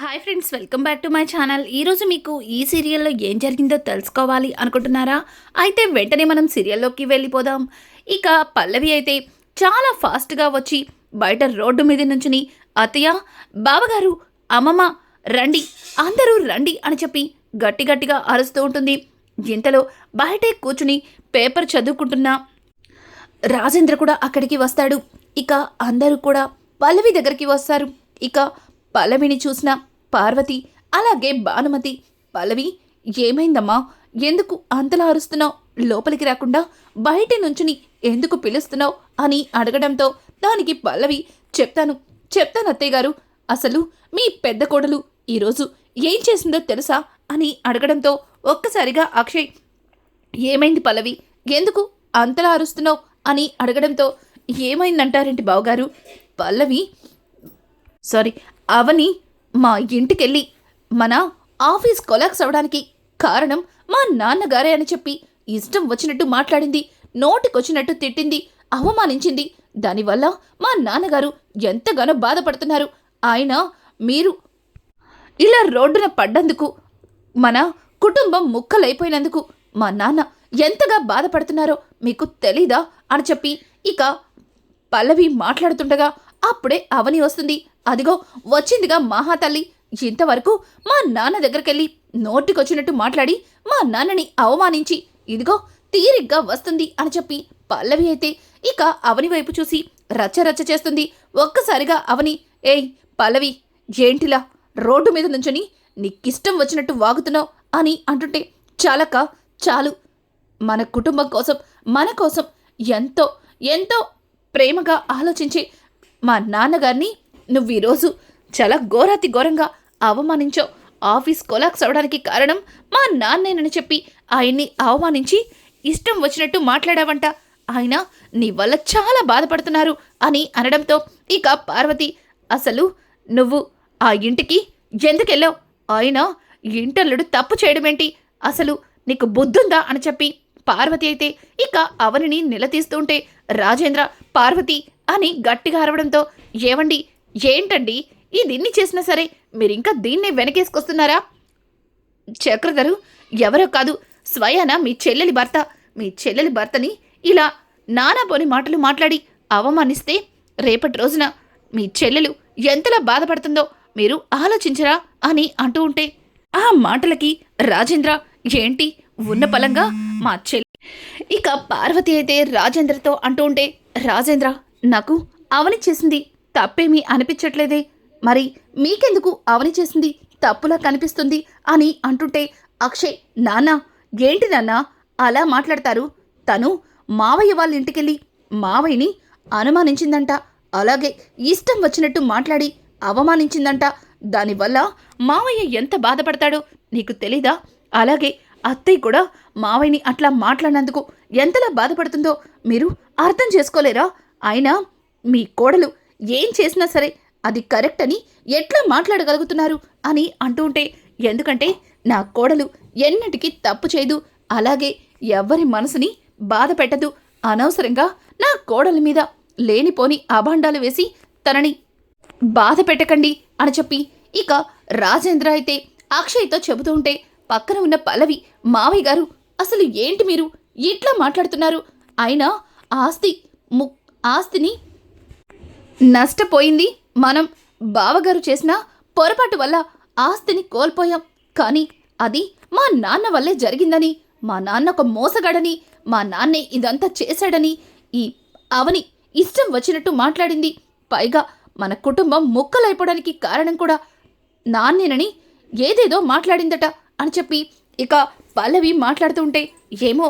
Hi friends, welcome back to my channel. ఈరోజు మీకు ఈ సీరియల్లో ఏం జరిగిందో తెలుసుకోవాలి అనుకుంటున్నారా? అయితే వెంటనే మనం సీరియల్లోకి వెళ్ళిపోదాం. ఇక పల్లవి అయితే చాలా ఫాస్ట్గా వచ్చి బయట రోడ్డు మీద నుంచుని అత్తయ్య, బావగారు, అమ్మమ్మ రండి, అందరూ రండి అని చెప్పి గట్టి గట్టిగా అరుస్తూ ఉంటుంది. ఇంతలో బయటే కూర్చుని పేపర్ చదువుకుంటున్న రాజేంద్ర కూడా అక్కడికి వస్తాడు. ఇక అందరూ కూడా పల్లవి దగ్గరికి వస్తారు. ఇక పల్లవిని చూసిన పార్వతి అలాగే భానుమతి, పల్లవి ఏమైందమ్మా, ఎందుకు అంతలా అరుస్తున్నావు, లోపలికి రాకుండా బయట నుంచుని ఎందుకు పిలుస్తున్నావు అని అడగడంతో దానికి పల్లవి చెప్తాను అత్తయ్య గారు, అసలు మీ పెద్ద కోడలు ఈరోజు ఏం చేసిందో తెలుసా అని అడగడంతో ఒక్కసారిగా అక్షయ్ ఏమైంది పల్లవి, ఎందుకు అంతలా అరుస్తున్నావు అని అడగడంతో ఏమైందంటారేంటి బావగారు, పల్లవి అవని మా ఇంటికెళ్ళి మన ఆఫీస్ కొలాక్స్ అవడానికి కారణం మా నాన్నగారే అని చెప్పి ఇష్టం వచ్చినట్టు మాట్లాడింది, నోటికొచ్చినట్టు తిట్టింది, అవమానించింది. దానివల్ల మా నాన్నగారు ఎంతగానో బాధపడుతున్నారు. ఆయన మీరు ఇలా రోడ్డున పడ్డందుకు, మన కుటుంబం ముక్కలైపోయినందుకు మా నాన్న ఎంతగా బాధపడుతున్నారో మీకు తెలీదా అని చెప్పి ఇక పల్లవి మాట్లాడుతుండగా అప్పుడే అవని వస్తుంది. అదిగో వచ్చిందిగా మహాతల్లి, ఇంతవరకు మా నాన్న దగ్గరికెళ్ళి నోటికొచ్చినట్టు మాట్లాడి మా నాన్నని అవమానించి ఇదిగో తీరిగ్గా వస్తుంది అని చెప్పి పల్లవి అయితే ఇక అవని వైపు చూసి రచ్చరచ్చ చేస్తుంది. ఒక్కసారిగా అవని, ఏయ్ పల్లవి, ఏంటిలా రోడ్డు మీద నుంచొని నీకిష్టం వచ్చినట్టు వాగుతున్నావు అని అంటుంటే, చాలక్క చాలు, మన కుటుంబం కోసం, మన కోసం ఎంతో ఎంతో ప్రేమగా ఆలోచించి మా నాన్నగారిని నువ్వు ఈరోజు చాలా ఘోరాతి ఘోరంగా అవమానించావు. ఆఫీస్ కొలాక్స్ అవడానికి కారణం మా నాన్నేనని చెప్పి ఆయన్ని అవమానించి ఇష్టం వచ్చినట్టు మాట్లాడావంట. ఆయన నీ వల్ల చాలా బాధపడుతున్నారు అని అనడంతో ఇక పార్వతి, అసలు నువ్వు ఆ ఇంటికి ఎందుకెళ్ళావు, ఆయన ఇంటల్లుడు తప్పు చేయడమేంటి, అసలు నీకు బుద్ధుందా అని చెప్పి పార్వతి అయితే ఇక అవనిని నిలదీస్తుంటే రాజేంద్ర పార్వతి అని గట్టిగా అరవడంతో, ఏవండి ఏంటండి ఇదిన్ని చేసినా సరే మీరింకా దీన్నే వెనకేసుకొస్తున్నారా? చక్రధరు ఎవరో కాదు, స్వయాన మీ చెల్లెలి భర్త. మీ చెల్లెలి భర్తని ఇలా నానాపోని మాటలు మాట్లాడి అవమానిస్తే రేపటి రోజున మీ చెల్లెలు ఎంతలా బాధపడుతుందో మీరు ఆలోచించరా అని అంటూ ఉంటే ఆ మాటలకి రాజేంద్ర, ఏంటి ఉన్న పలంగా మా చెల్లి. ఇక పార్వతి అయితే రాజేంద్రతో అంటూ ఉంటే, రాజేంద్ర నాకు అవని చేసింది తప్పేమీ అనిపించట్లేదే, మరి మీకెందుకు అవని చేసింది తప్పులా కనిపిస్తుంది అని అంటుంటే అక్షయ్, నాన్న ఏంటి నాన్న అలా మాట్లాడతారు, తను మావయ్య వాళ్ళ ఇంటికెళ్ళి మావయ్యని అనుమానించిందంట, అలాగే ఇష్టం వచ్చినట్టు మాట్లాడి అవమానించిందంట, దానివల్ల మావయ్య ఎంత బాధపడతాడో నీకు తెలీదా, అలాగే అత్తయ్య కూడా మావయ్యని అట్లా మాట్లాడినందుకు ఎంతలా బాధపడుతుందో మీరు అర్థం చేసుకోలేరా? అయినా మీ కోడలు ఏం చేసినా సరే అది కరెక్ట్ అని ఎట్లా మాట్లాడగలుగుతున్నారు అని అంటూ ఉంటే, ఎందుకంటే నా కోడలు ఎన్నటికీ తప్పు చేయదు, అలాగే ఎవ్వరి మనసుని బాధ పెట్టదు, అనవసరంగా నా కోడలి మీద లేనిపోని అభాండాలు వేసి తనని బాధ పెట్టకండి అని చెప్పి ఇక రాజేంద్ర అయితే అక్షయ్తో చెబుతూ ఉంటే పక్కన ఉన్న పల్లవి, మావయ్య గారు అసలు ఏంటి మీరు ఇట్లా మాట్లాడుతున్నారు, అయినా ఆస్తిని నష్టపోయింది మనం, బావగారు చేసిన పొరపాటు వల్ల ఆస్తిని కోల్పోయాం, కానీ అది మా నాన్న వల్లే జరిగిందని, మా నాన్న ఒక మోసగాడని, మా నాన్నే ఇదంతా చేశాడని ఈ అవని ఇష్టం వచ్చినట్టు మాట్లాడింది, పైగా మన కుటుంబం ముక్కలైపోవడానికి కారణం కూడా నాన్నేనని ఏదేదో మాట్లాడిందట అని చెప్పి ఇక పల్లవి మాట్లాడుతూ ఉంటే, ఏమో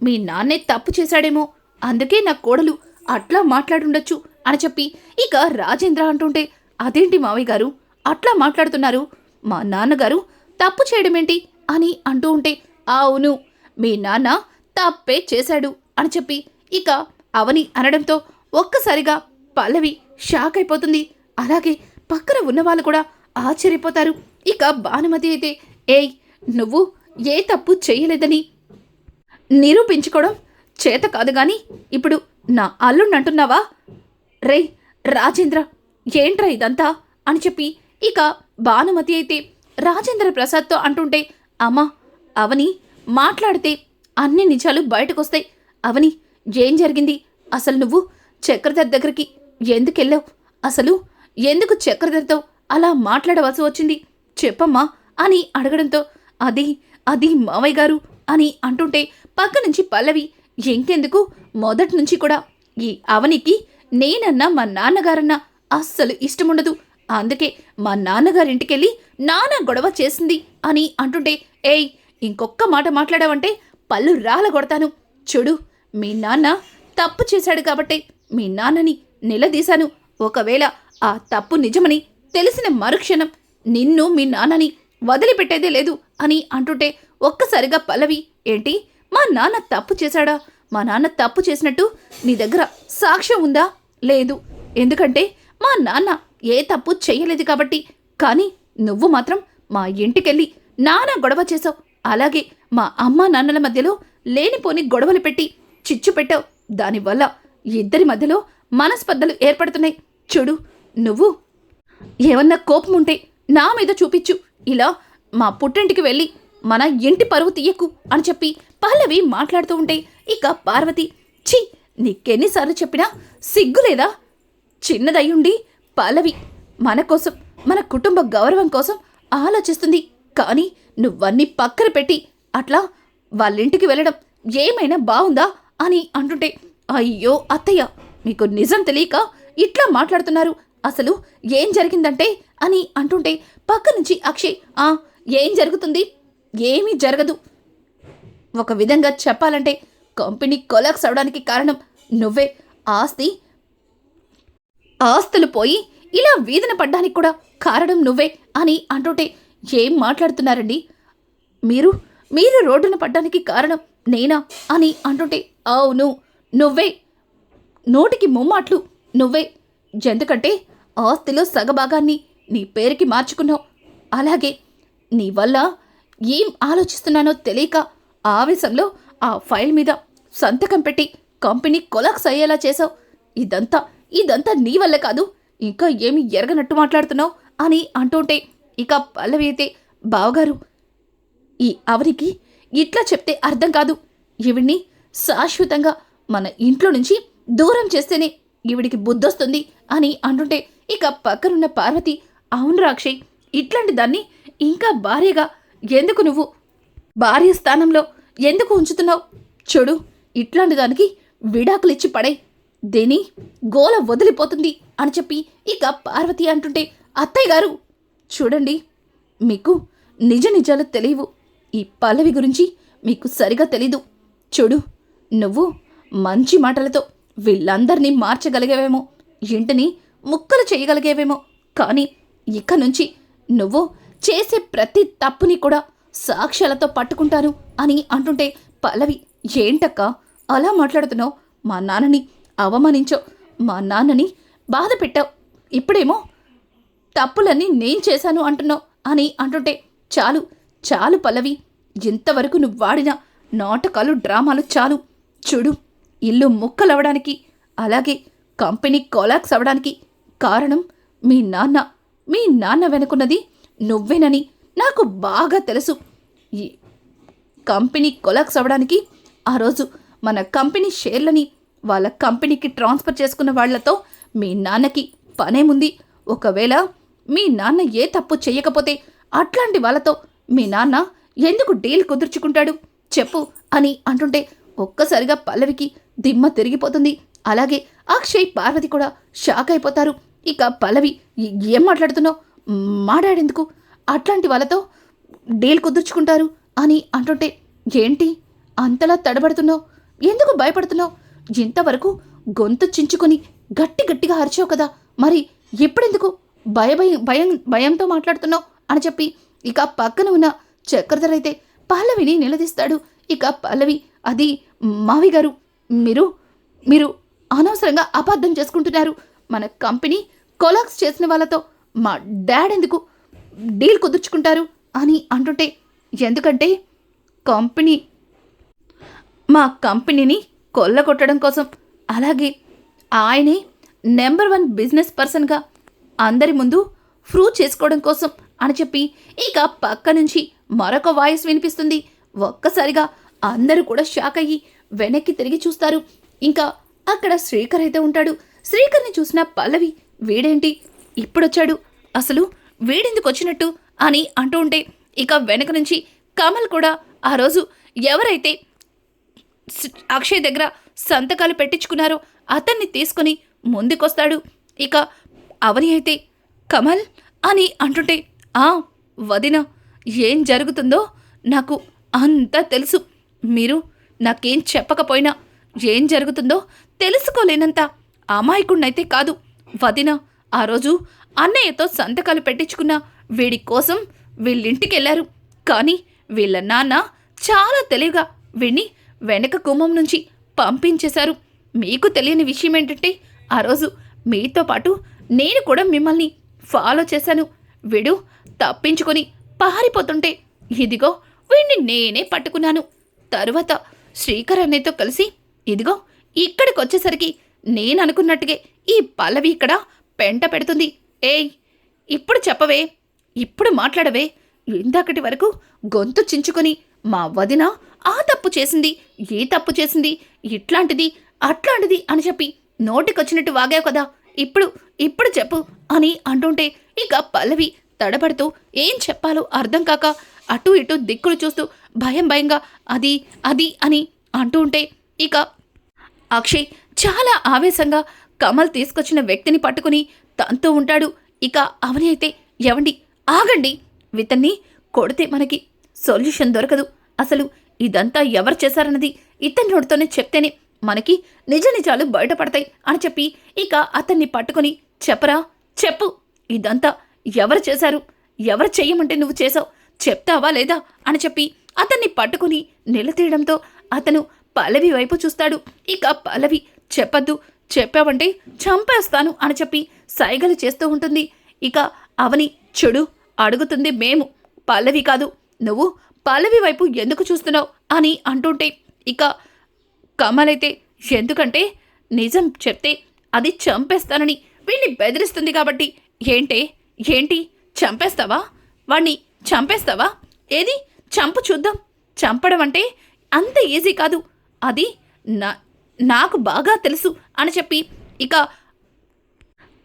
మీ నాన్నే తప్పు చేశాడేమో, అందుకే నా కోడలు అట్లా మాట్లాడుండొచ్చు అని చెప్పి ఇక రాజేంద్ర అంటుంటే, అదేంటి మావయ్య గారు అట్లా మాట్లాడుతున్నారు, మా నాన్నగారు తప్పు చేయడమేంటి అని అంటూ ఉంటే, అవును మీ నాన్న తప్పే చేశాడు అని చెప్పి ఇక అవని అనడంతో ఒక్కసారిగా పల్లవి షాక్ అయిపోతుంది. అలాగే పక్కన ఉన్నవాళ్ళు కూడా ఆశ్చర్యపోతారు. ఇక భానుమతి అయితే, ఏయ్ నువ్వు ఏ తప్పు చేయలేదని నిరూపించుకోవడం చేత కాదు గాని ఇప్పుడు నా అల్లుణ్ణి అంటున్నావా? రే రాజేంద్ర, ఏంట్రా ఇదంతా అని చెప్పి ఇక భానుమతి అయితే రాజేంద్ర ప్రసాద్తో అంటుంటే, అమ్మా అవని మాట్లాడితే అన్ని నిజాలు బయటకొస్తాయి. అవని ఏం జరిగింది? అసలు నువ్వు చక్రధర్ దగ్గరికి ఎందుకెళ్ళావు? అసలు ఎందుకు చక్రధర్తో అలా మాట్లాడవలసి వచ్చింది చెప్పమ్మా అని అడగడంతో, అది అది మావయ్య గారు అని అంటుంటే పక్క నుంచి పల్లవి, ఇంకెందుకు మొదటి నుంచి కూడా ఈ అవనికి నేనన్నా మా నాన్నగారన్నా అస్సలు ఇష్టముండదు. అందుకే మా నాన్నగారింటికెళ్ళి నాన్న గొడవ చేసింది అని అంటుంటే, ఏయ్ ఇంకొక్క మాట మాట్లాడావంటే పళ్ళు రాలగొడతాను. చూడు, మీ నాన్న తప్పు చేశాడు కాబట్టే మీ నాన్నని నిలదీశాను. ఒకవేళ ఆ తప్పు నిజమని తెలిసిన మరుక్షణం నిన్ను మీ నాన్నని వదిలిపెట్టేదే లేదు అని అంటుంటే ఒక్కసారిగా పల్లవి, ఏంటి మా నాన్న తప్పు చేశాడా? మా నాన్న తప్పు చేసినట్టు నీ దగ్గర సాక్ష్యం ఉందా? లేదు, ఎందుకంటే మా నాన్న ఏ తప్పు చెయ్యలేదు కాబట్టి. కానీ నువ్వు మాత్రం మా ఇంటికెళ్ళి నాన్న గొడవ చేసావు. అలాగే మా అమ్మా నాన్నల మధ్యలో లేనిపోని గొడవలు పెట్టి చిచ్చు పెట్టావు. దానివల్ల ఇద్దరి మధ్యలో మనస్పర్ధలు ఏర్పడుతున్నాయి. చూడు, నువ్వు ఏమన్నా కోపం ఉంటే నా మీద చూపించు. ఇలా మా పుట్టింటికి వెళ్ళి మన ఇంటి పరువు తీయకు అని చెప్పి పల్లవి మాట్లాడుతూ ఉంటే ఇక పార్వతి, ఛీ నీకెన్నిసార్లు చెప్పినా సిగ్గులేదా? చిన్నదయ్యుండి పల్లవి మన కోసం, మన కుటుంబ గౌరవం కోసం ఆలోచిస్తుంది. కానీ నువ్వన్నీ పక్కన పెట్టి అట్లా వాళ్ళింటికి వెళ్ళడం ఏమైనా బావుందా అని అంటుంటే, అయ్యో అత్తయ్య, మీకు నిజం తెలియక ఇట్లా మాట్లాడుతున్నారు. అసలు ఏం జరిగిందంటే అని అంటుంటే పక్క నుంచి అక్షయ్, ఏం జరుగుతుంది? ఏమీ జరగదు. ఒక విధంగా చెప్పాలంటే కంపెనీ కొలాప్స్ అవడానికి కారణం నువ్వే. ఆస్తులు పోయి ఇలా వీధిన పడ్డానికి కూడా కారణం నువ్వే అని అంటుంటే, ఏం మాట్లాడుతున్నారండి మీరు? మీరు రోడ్డున పడ్డానికి కారణం నేనా అని అంటుంటే, అవును నువ్వే, నోటికి ముమ్మాట్లు నువ్వే. ఎందుకంటే ఆస్తిలో సగభాగాన్ని నీ పేరుకి మార్చుకున్నావు. అలాగే నీ వల్ల ఏం ఆలోచిస్తున్నానో తెలియక ఆవేశంలో ఆ ఫైల్ మీద సంతకం పెట్టి కంపెనీ కొలాప్స్ అయ్యేలా చేశావు. ఇదంతా నీ వల్ల కాదు, ఇంకా ఏమి ఎరగనట్టు మాట్లాడుతున్నావు అని అంటుంటే ఇక పల్లవి అయితే, బావగారు ఈ అవనికి ఇట్లా చెప్తే అర్థం కాదు. ఈవిడ్ని శాశ్వతంగా మన ఇంట్లో నుంచి దూరం చేస్తేనే ఈవిడికి బుద్ధొస్తుంది అని అంటుంటే ఇక పక్కనున్న పార్వతి, అవును రాక్షయ్, ఇట్లాంటి దాన్ని ఇంకా భార్యగా ఎందుకు నువ్వు భార్య స్థానంలో ఎందుకు ఉంచుతున్నావు? చూడు, ఇట్లాంటి దానికి విడాకులిచ్చి పడే, దేని గోల వదిలిపోతుంది అని చెప్పి ఇక పార్వతి అంటుంటే, అత్తయ్య గారు చూడండి, మీకు నిజ నిజాలు తెలియవు. ఈ పల్లవి గురించి మీకు సరిగా తెలీదు. చూడు, నువ్వు మంచి మాటలతో వీళ్ళందరినీ మార్చగలిగేవేమో, ఇంటిని ముక్కలు చేయగలిగేవేమో, కానీ ఇక నుంచి నువ్వు చేసే ప్రతి తప్పుని కూడా సాక్ష్యాలతో పట్టుకుంటాను అని అంటుంటే పల్లవి, ఏంటక్క అలా మాట్లాడుతున్నావు? మా నాన్నని అవమానించావు, మా నాన్నని బాధ పెట్టావు, ఇప్పుడేమో తప్పులన్నీ నేను చేశాను అంటున్నావు అని అంటుంటే, చాలు చాలు పల్లవి, ఇంతవరకు నువ్వు వాడిన నాటకాలు డ్రామాలు చాలు. చూడు, ఇల్లు ముక్కలవడానికి అలాగే కంపెనీ కొలాప్స్ అవడానికి కారణం మీ నాన్న వెనుకున్నది నువ్వేనని నాకు బాగా తెలుసు. ఈ కంపెనీ కొలాప్స్ అవ్వడానికి ఆ రోజు మన కంపెనీ షేర్లని వాళ్ళ కంపెనీకి ట్రాన్స్ఫర్ చేసుకున్న వాళ్లతో మీ నాన్నకి పనేముంది? ఒకవేళ మీ నాన్న ఏ తప్పు చేయకపోతే అట్లాంటి వాళ్ళతో మీ నాన్న ఎందుకు డీల్ కుదుర్చుకుంటాడు చెప్పు అని అంటుంటే ఒక్కసారిగా పల్లవికి దిమ్మ తిరిగిపోతుంది. అలాగే అక్షయ్, పార్వతి కూడా షాక్ అయిపోతారు. ఇక పల్లవి, ఏం మాట్లాడుతున్నావు? మాట్లాడేందుకు అట్లాంటి వాళ్ళతో డీల్ కుదుర్చుకుంటారు అని అంటుంటే, ఏంటి అంతలా తడబడుతున్నావు? ఎందుకు భయపడుతున్నావు? ఇంతవరకు గొంతు చించుకొని గట్టిగా అరిచావు కదా, మరి ఇప్పుడెందుకు భయంతో మాట్లాడుతున్నావు అని చెప్పి ఇక పక్కన ఉన్న చక్రధర్ అయితే పల్లవిని నిలదీస్తాడు. ఇక పల్లవి, అది మావి గారు, మీరు అనవసరంగా అపార్థం చేసుకుంటున్నారు. మన కంపెనీ కొలాప్స్ చేసిన వాళ్ళతో మా డాడ్ ఎందుకు డీల్ కుదుర్చుకుంటారు అని అంటుంటే, ఎందుకంటే మా కంపెనీని కొల్లగొట్టడం కోసం, అలాగే ఆయనే నెంబర్ 1 బిజినెస్ పర్సన్గా అందరి ముందు ప్రూవ్ చేసుకోవడం కోసం అని చెప్పి ఇక పక్క నుంచి మరొక వాయిస్ వినిపిస్తుంది. ఒక్కసారిగా అందరూ కూడా షాక్ అయ్యి వెనక్కి తిరిగి చూస్తారు. ఇంకా అక్కడ శ్రీకర్ అయితే ఉంటాడు. శ్రీకర్ని చూసిన పల్లవి వీడేంటి ఇప్పుడొచ్చాడు, అసలు వీడెందుకు వచ్చినట్టు అని అంటూ ఉంటే ఇక వెనక నుంచి కమల్ కూడా ఆ రోజు ఎవరైతే అక్షయ్ దగ్గర సంతకాలు పెట్టించుకున్నారో అతన్ని తీసుకుని ముందుకొస్తాడు. ఇక అవని అయితే కమల్ అని అంటుంటే, ఆ వదిన, ఏం జరుగుతుందో నాకు అంతా తెలుసు. మీరు నాకేం చెప్పకపోయినా ఏం జరుగుతుందో తెలుసుకోలేనంత అమాయకుడినైతే కాదు. వదిన, ఆ రోజు అన్నయ్యతో సంతకాలు పెట్టించుకున్న వీడి కోసం వీళ్ళింటికి వెళ్ళారు. కానీ వీళ్ళ నాన్న చాలా తెలివిగా వీడిని వెనక గుమ్మం నుంచి పంపించేశారు. మీకు తెలియని విషయం ఏంటంటే ఆ రోజు మీతో పాటు నేను కూడా మిమ్మల్ని ఫాలో చేశాను. వీడు తప్పించుకొని పారిపోతుంటే ఇదిగో వీడిని నేనే పట్టుకున్నాను. తరువాత శ్రీకర్ అన్నయ్యతో కలిసి ఇదిగో ఇక్కడికి వచ్చేసరికి నేను అనుకున్నట్టుగా ఈ పల్లవి ఇక్కడ పెంట పెడుతుంది. ఏయ్, ఇప్పుడు చెప్పవే, ఇప్పుడు మాట్లాడవే. ఇందాకటి వరకు గొంతు చించుకొని మా వదిన ఆ తప్పు చేసింది, ఈ తప్పు చేసింది, ఇట్లాంటిది అట్లాంటిది అని చెప్పి నోటికొచ్చినట్టు వాగావు కదా, ఇప్పుడు చెప్పు అని అంటుంటే ఇక పల్లవి తడబడుతూ ఏం చెప్పాలో అర్థం కాక అటు ఇటు దిక్కులు చూస్తూ భయంగా అది అది అని అంటూ ఉంటే ఇక అక్షయ్ చాలా ఆవేశంగా కమల్ తీసుకొచ్చిన వ్యక్తిని పట్టుకుని తంతూ ఉంటాడు. ఇక అవని అయితే, ఎవండి ఆగండి, ఇతన్ని కొడితే మనకి సొల్యూషన్ దొరకదు. అసలు ఇదంతా ఎవరు చేశారన్నది ఇతని నోటితోనే చెప్తేనే మనకి నిజ నిజాలు బయటపడతాయి అని చెప్పి ఇక అతన్ని పట్టుకుని, చెప్పరా, చెప్పు, ఇదంతా ఎవరు చేశారు, ఎవరు చెయ్యమంటే నువ్వు చేసావు, చెప్తావా లేదా అని చెప్పి అతన్ని పట్టుకుని నిలతీయడంతో అతను పల్లవి వైపు చూస్తాడు. ఇక పల్లవి చెప్పద్దు, చెప్పావంటే చంపేస్తాను అని చెప్పి సైగలు చేస్తూ ఉంటుంది. ఇక అవని, చెడు అడుగుతుంది మేము, పల్లవి కాదు, నువ్వు పల్లవి వైపు ఎందుకు చూస్తున్నావు అని అంటుంటే ఇక కమల్ అయితే, ఎందుకంటే నిజం చెప్తే అది చంపేస్తానని వీడిని బెదిరిస్తుంది కాబట్టి. ఏంటి చంపేస్తావా, వాణ్ణి చంపేస్తావా, ఏది చంపు చూద్దాం. చంపడం అంటే అంత ఈజీ కాదు, అది నాకు బాగా తెలుసు అని చెప్పి ఇక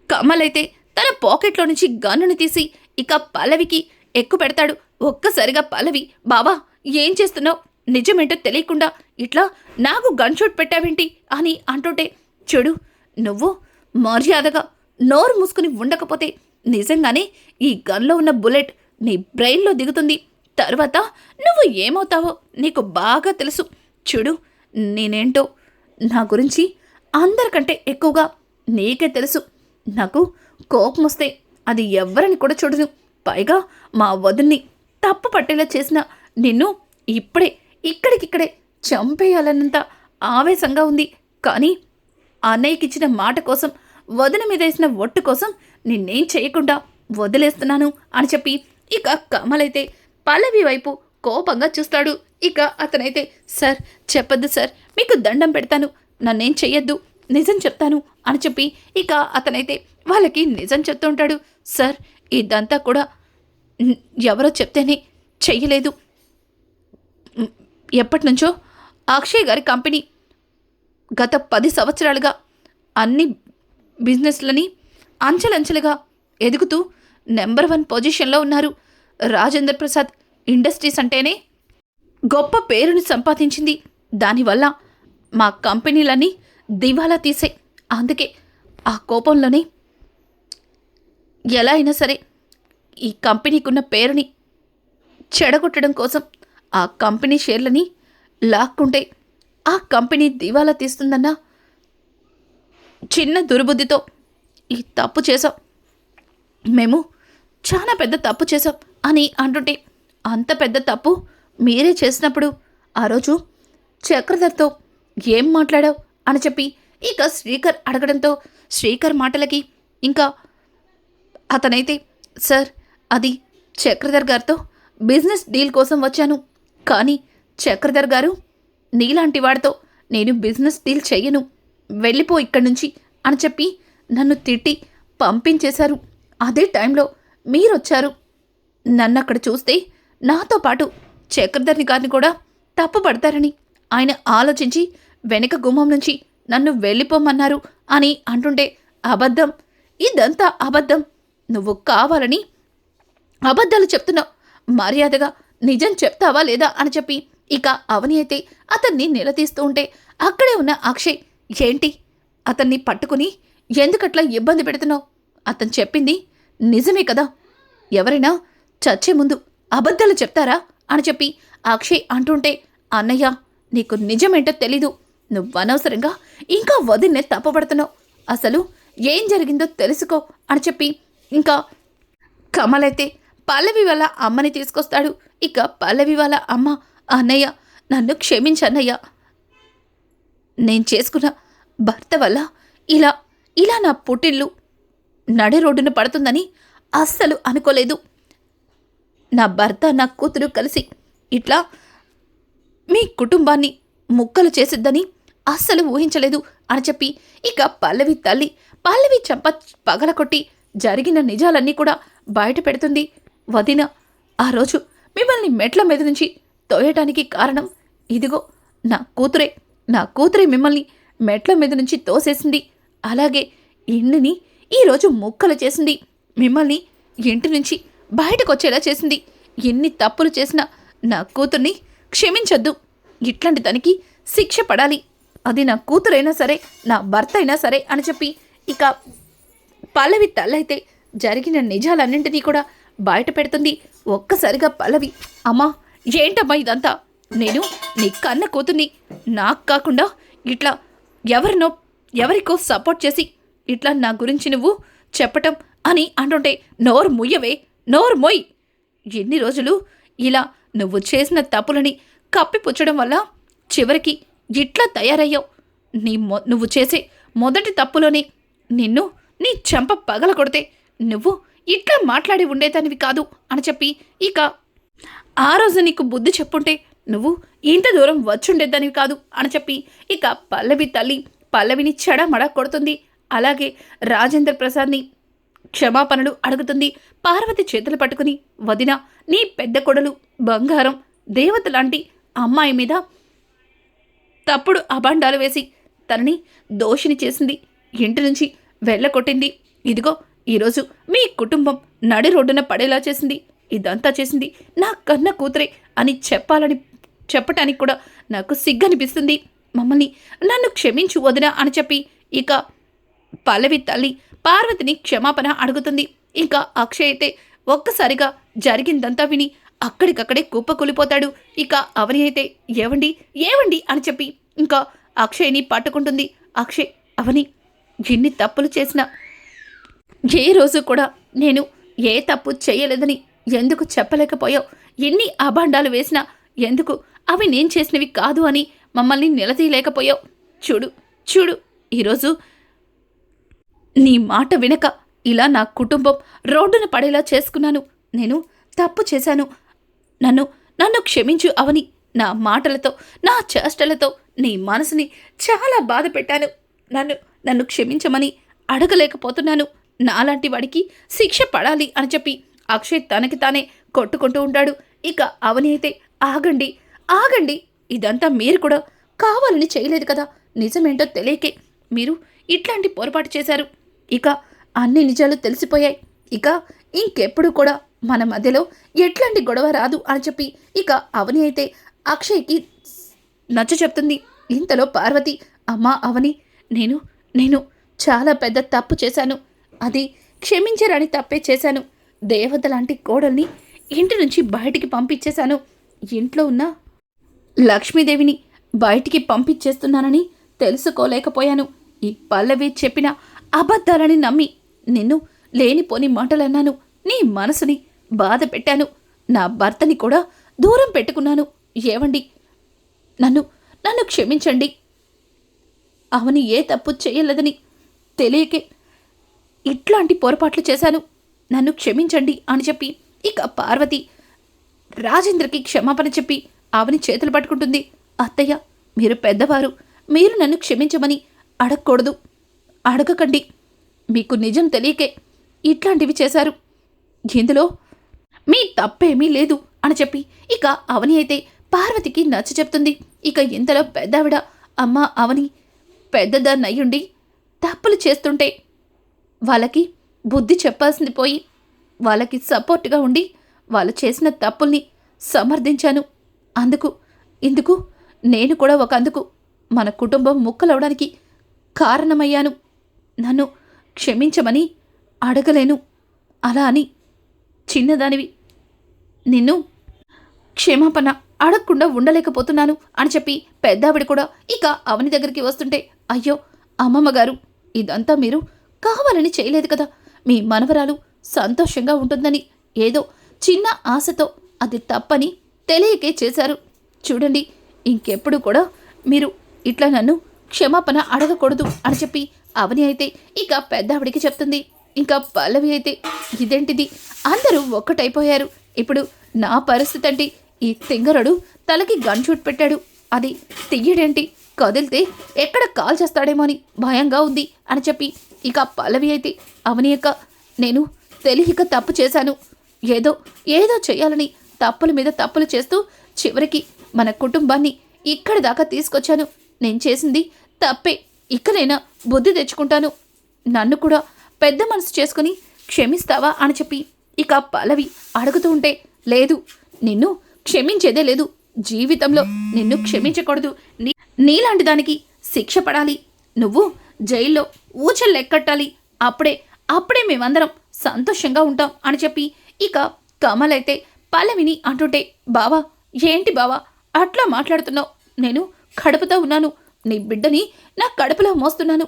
కమల్ అయితే తన పాకెట్లో నుంచి గన్నుని తీసి ఇక పల్లవికి ఎక్కువ పెడతాడు. ఒక్కసారిగా పల్లవి, బావా ఏం చేస్తున్నావు, నిజమేంటో తెలియకుండా ఇట్లా నాకు గన్ షాట్ పెట్టావేంటి అని అంటుంటే, చూడు, నువ్వు మర్యాదగా నోరు మూసుకుని ఉండకపోతే నిజంగానే ఈ గన్లో ఉన్న బుల్లెట్ నీ బ్రెయిన్లో దిగుతుంది. తర్వాత నువ్వు ఏమవుతావో నీకు బాగా తెలుసు. చూడు, నేనేంటో నా గురించి అందరికంటే ఎక్కువగా నీకే తెలుసు. నాకు కోపం వస్తే అది ఎవ్వరని కూడా చూడను. పైగా మా వదిన్ని తప్పు పట్టేలా చేసిన నిన్ను ఇప్పుడే ఇక్కడికిక్కడే చంపేయాలన్నంత ఆవేశంగా ఉంది. కానీ అన్నయ్యకిచ్చిన మాట కోసం, వదిన మీద వేసిన ఒట్టు కోసం నిన్నేం చేయకుండా వదిలేస్తున్నాను అని చెప్పి ఇక కమలైతే పల్లవి వైపు కోపంగా చూస్తాడు. ఇక అతనైతే, సార్ చెప్పొద్దు సార్, మీకు దండం పెడతాను, నన్నేం చెయ్యొద్దు, నిజం చెప్తాను అని చెప్పి ఇక అతనైతే వాళ్ళకి నిజం చెప్తూ ఉంటాడు. సార్, ఇదంతా కూడా ఎవరో చెప్తేనే చెయ్యలేదు. ఎప్పటి నుంచో అక్షయ్ గారి కంపెనీ గత 10 సంవత్సరాలుగా అన్ని బిజినెస్లని అంచెలంచెలుగా ఎదుగుతూ నెంబర్ 1 పొజిషన్లో ఉన్నారు. రాజేంద్ర ప్రసాద్ ఇండస్ట్రీస్ అంటేనే గొప్ప పేరుని సంపాదించింది. దానివల్ల మా కంపెనీలన్నీ దివాలా తీసే. అందుకే ఆ కోపంలోనే ఎలా అయినా సరే ఈ కంపెనీకి ఉన్న పేరుని చెడగొట్టడం కోసం ఆ కంపెనీ షేర్లని లాక్కుంటే ఆ కంపెనీ దివాలా తీస్తుందన్న చిన్న దుర్బుద్ధితో ఈ తప్పు చేసాం. మేము చాలా పెద్ద తప్పు చేసాం అని అంటుంటే, అంత పెద్ద తప్పు మీరే చేసినప్పుడు ఆ రోజు చక్రధర్తో ఏం మాట్లాడావు అని చెప్పి ఇక శ్రీకర్ అడగడంతో శ్రీకర్ మాటలకి ఇంకా అతనైతే, సార్, అది చక్రధర్ గారితో బిజినెస్ డీల్ కోసం వచ్చాను. కానీ చక్రధర్ గారు, నీలాంటి వాడితో నేను బిజినెస్ డీల్ చెయ్యను, వెళ్ళిపో ఇక్కడి నుంచి అని చెప్పి నన్ను తిట్టి పంపించేశారు. అదే టైంలో మీరొచ్చారు. నన్నక్కడ చూస్తే నాతో పాటు చక్రధర్ని గారిని కూడా తప్పుపడతారని ఆయన ఆలోచించి వెనక గుమ్మం నుంచి నన్ను వెళ్ళిపోమన్నారు అని అంటుంటే, అబద్ధం, ఇదంతా అబద్ధం. నువ్వు కావాలని అబద్ధాలు చెప్తున్నావు. మర్యాదగా నిజం చెప్తావా లేదా అని చెప్పి ఇక అవని అయితే అతన్ని నిలదీస్తూ ఉంటే, అక్కడే ఉన్న అక్షయ్, ఏంటి అతన్ని పట్టుకుని ఎందుకట్లా ఇబ్బంది పెడుతున్నావు? అతను చెప్పింది నిజమే కదా, ఎవరైనా చచ్చే ముందు అబద్ధాలు చెప్తారా అని చెప్పి అక్షయ్ అంటుంటే, అన్నయ్య నీకు నిజమేంటో తెలీదు. నువ్వు అనవసరంగా ఇంకా వదిన్నే తప్పబడుతున్నావు. అసలు ఏం జరిగిందో తెలుసుకో అని చెప్పి ఇంకా కమల్ అయితే పల్లవి వాళ్ళ అమ్మని తీసుకొస్తాడు. ఇక పల్లవి వాళ్ళ అమ్మ, అన్నయ్య నన్ను క్షమించన్నయ్య, నేను చేసుకున్న భర్త వల్ల ఇలా ఇలా నా పుట్టిల్లు నడి రోడ్డున పడుతుందని అస్సలు అనుకోలేదు. నా భర్త నా కూతురు కలిసి ఇట్లా మీ కుటుంబాన్ని ముక్కలు చేసిద్దని అస్సలు ఊహించలేదు అని చెప్పి ఇక పల్లవి తల్లి పల్లవి చెంప పగలకొట్టి జరిగిన నిజాలన్నీ కూడా బయట పెడుతుంది. వదిన, ఆ రోజు మిమ్మల్ని మెట్ల మీద నుంచి తోయటానికి కారణం ఇదిగో నా కూతురే మిమ్మల్ని మెట్ల మీద నుంచి తోసేసింది. అలాగే ఇంటిని ఈరోజు ముక్కలు చేసింది. మిమ్మల్ని ఇంటి నుంచి బయటకొచ్చేలా చేసింది. ఎన్ని తప్పులు చేసినా నా కూతుర్ని క్షమించొద్దు. ఇట్లాంటి దానికి శిక్ష పడాలి. అది నా కూతురైనా సరే, నా భర్త అయినా సరే అని చెప్పి ఇక పల్లవి తల్లైతే జరిగిన నిజాలన్నింటినీ కూడా బయట పెడుతుంది. ఒక్కసారిగా పల్లవి, అమ్మా ఏంటమ్మా ఇదంతా? నేను నీ కన్న కూతుర్ని, నాకు కాకుండా ఇట్లా ఎవరికో సపోర్ట్ చేసి ఇట్లా నా గురించి నువ్వు చెప్పటం అని అంటుంటే, నోరు ముయ్యవే, నోరు మొయ్. ఎన్ని రోజులు ఇలా నువ్వు చేసిన తప్పులని కప్పిపుచ్చడం వల్ల చివరికి ఇట్లా తయారయ్యావు. నువ్వు చేసే మొదటి తప్పులోనే నిన్ను నీ చెంప పగల కొడితే నువ్వు ఇట్లా మాట్లాడి ఉండేదానివి కాదు అని చెప్పి ఇక ఆ రోజు నీకు బుద్ధి చెప్పుంటే నువ్వు ఇంత దూరం వచ్చుండేదానివి కాదు అని చెప్పి ఇక పల్లవి తల్లి పల్లవిని చెడమడ కొడుతుంది. అలాగే రాజేంద్ర ప్రసాద్ని క్షమాపణలు అడుగుతుంది. పార్వతి చేతులు పట్టుకుని, వదిన, నీ పెద్ద కొడలు బంగారం దేవత లాంటి అమ్మాయి మీద తప్పుడు అభాండాలు వేసి తనని దోషిని చేసింది. ఇంటి నుంచి వెళ్ళకొట్టింది. ఇదిగో ఈరోజు మీ కుటుంబం నడి రోడ్డున పడేలా చేసింది. ఇదంతా చేసింది నా కన్న కూతురే అని చెప్పటానికి కూడా నాకు సిగ్గనిపిస్తుంది. నన్ను క్షమించు వదిన అని చెప్పి ఇక పల్లవి తల్లి పార్వతిని క్షమాపణ అడుగుతుంది. ఇంకా అక్షయ్ అయితే ఒక్కసారిగా జరిగిందంతా విని అక్కడికక్కడే కుప్పకూలిపోతాడు. ఇక అవని అయితే ఏవండి అని చెప్పి ఇంకా అక్షయ్ని పట్టుకుంటుంది. అక్షయ్, అవని, ఎన్ని తప్పులు చేసినా ఏ రోజు కూడా నేను ఏ తప్పు చేయలేదని ఎందుకు చెప్పలేకపోయావు? ఎన్ని అభాండాలు వేసినా ఎందుకు అవి నేను చేసినవి కాదు అని మమ్మల్ని నిలదీయలేకపోయావు? చూడు ఈరోజు నీ మాట వినక ఇలా నా కుటుంబం రోడ్డున పడేలా చేసుకున్నాను. నేను తప్పు చేశాను. నన్ను క్షమించు అవని. నా మాటలతో, నా చేష్టలతో నీ మనసుని చాలా బాధ పెట్టాను. నన్ను క్షమించమని అడగలేకపోతున్నాను. నాలాంటి వాడికి శిక్ష పడాలి అని చెప్పి అక్షయ్ తనకి తానే కొట్టుకుంటూ ఉంటాడు. ఇక అవని అయితే, ఆగండి, ఇదంతా మీరు కూడా కావాలని చేయలేదు కదా. నిజమేంటో తెలియకే మీరు ఇట్లాంటి పొరపాటు చేశారు. ఇక అన్ని నిజాలు తెలిసిపోయాయి. ఇక ఇంకెప్పుడు కూడా మన మధ్యలో ఎట్లాంటి గొడవ రాదు అని చెప్పి ఇక అవని అయితే అక్షయ్కి నచ్చ చెప్తుంది. ఇంతలో పార్వతి, అమ్మా అవని, నేను చాలా పెద్ద తప్పు చేశాను. అది క్షమించరాని తప్పే చేశాను. దేవత లాంటి కోడల్ని ఇంటి నుంచి బయటికి పంపించేశాను. ఇంట్లో ఉన్న లక్ష్మీదేవిని బయటికి పంపించేస్తున్నానని తెలుసుకోలేకపోయాను. ఈ పల్లవి చెప్పిన అబద్ధాలని నమ్మి నిన్ను లేనిపోని మాటలన్నాను. నీ మనసుని బాధ పెట్టాను. నా భర్తని కూడా దూరం పెట్టుకున్నాను. ఏవండి, నన్ను క్షమించండి. అవని ఏ తప్పు చేయలేదని తెలియకే ఇట్లాంటి పొరపాట్లు చేశాను. నన్ను క్షమించండి అని చెప్పి ఇక పార్వతి రాజేంద్రకి క్షమాపణ చెప్పి అవని చేతులు పట్టుకుంటుంది. అత్తయ్య, మీరు పెద్దవారు, మీరు నన్ను క్షమించమని అడగకూడదు. అడగకండి. మీకు నిజం తెలియకే ఇట్లాంటివి చేశారు. ఇందులో మీ తప్పేమీ లేదు అని చెప్పి ఇక అవని అయితే పార్వతికి నచ్చ చెప్తుంది. ఇక ఇంతలో పెద్దావిడ, అమ్మ అవని పెద్దదాన్నయ్యుండి తప్పులు చేస్తుంటే వాళ్ళకి బుద్ధి చెప్పాల్సింది పోయి వాళ్ళకి సపోర్ట్గా ఉండి వాళ్ళు చేసిన తప్పుల్ని సమర్థించాను. ఇందుకు నేను కూడా అందుకు మన కుటుంబం ముక్కలవడానికి కారణమయ్యాను. నన్ను క్షమించమని అడగలేను. అలా అని చిన్నదానివి నిన్ను క్షమాపణ అడగకుండా ఉండలేకపోతున్నాను అని చెప్పి పెద్దావిడ కూడా ఇక అవని దగ్గరికి వస్తుంటే, అయ్యో అమ్మమ్మ గారు, ఇదంతా మీరు కావాలని చేయలేదు కదా. మీ మనవరాలు సంతోషంగా ఉంటుందని ఏదో చిన్న ఆశతో అది తప్పని తెలియకే చేశారు. చూడండి, ఇంకెప్పుడు కూడా మీరు ఇట్లా నన్ను క్షమాపణ అడగకూడదు అని చెప్పి అవని అయితే ఇక పెద్దావిడికి చెప్తుంది. ఇంకా పల్లవి అయితే, ఇదేంటిది, అందరూ ఒక్కటైపోయారు. ఇప్పుడు నా పరిస్థితి అంటే ఈ తింగరుడు తలకి గన్ షూట్ పెట్టాడు, అది తీయడేంటి, కదిలితే ఎక్కడ కాల్ చేస్తాడేమో అని భయంగా ఉంది అని చెప్పి ఇక పల్లవి అయితే, అవని యొక్క నేను తెలియక తప్పు చేశాను. ఏదో చేయాలని తప్పుల మీద తప్పులు చేస్తూ చివరికి మన కుటుంబాన్ని ఇక్కడి దాకా తీసుకొచ్చాను. నేను చేసింది తప్పే, ఇకనైనా బుద్ధి తెచ్చుకుంటాను. నన్ను కూడా పెద్ద మనసు చేసుకుని క్షమిస్తావా అని చెప్పి ఇక పల్లవి అడుగుతూ ఉంటే, లేదు, నిన్ను క్షమించేదే లేదు. జీవితంలో నిన్ను క్షమించకూడదు. నీలాంటి దానికి శిక్ష పడాలి. నువ్వు జైల్లో ఊచల్లెక్కట్టాలి. అప్పుడే మేమందరం సంతోషంగా ఉంటాం అని చెప్పి ఇక కమల్ అయితే పల్లవిని అంటుంటే, బావా, ఏంటి బావా అట్లా మాట్లాడుతున్నావు? నేను కడుపుతో ఉన్నాను. నీ బిడ్డని నా కడుపులో మోస్తున్నాను.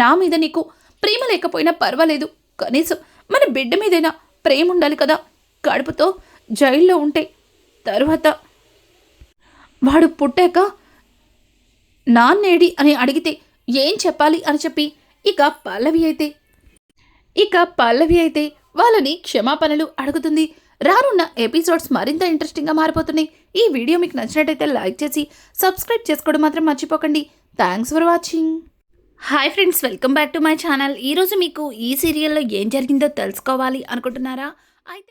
నా మీద నీకు ప్రేమ లేకపోయినా పర్వాలేదు. కనీసం మన బిడ్డ మీదైనా ప్రేమ ఉండాలి కదా. కడుపుతో జైల్లో ఉంటే తరువాత వాడు పుట్టాక నాన్నేడి అని అడిగితే ఏం చెప్పాలి అని చెప్పి ఇక పల్లవి అయితే వాళ్ళని క్షమాపణలు అడుగుతుంది. రానున్న ఎపిసోడ్స్ మరింత ఇంట్రెస్టింగ్గా మారిపోతున్నాయి. ఈ వీడియో మీకు నచ్చినట్టయితే లైక్ చేసి సబ్స్క్రైబ్ చేసుకోవడం మాత్రం మర్చిపోకండి. Thanks for watching. Hi friends, welcome back to my channel. ఈరోజు మీకు ఈ సీరియల్లో ఏం జరిగిందో తెలుసుకోవాలి అనుకుంటున్నారా? అయితే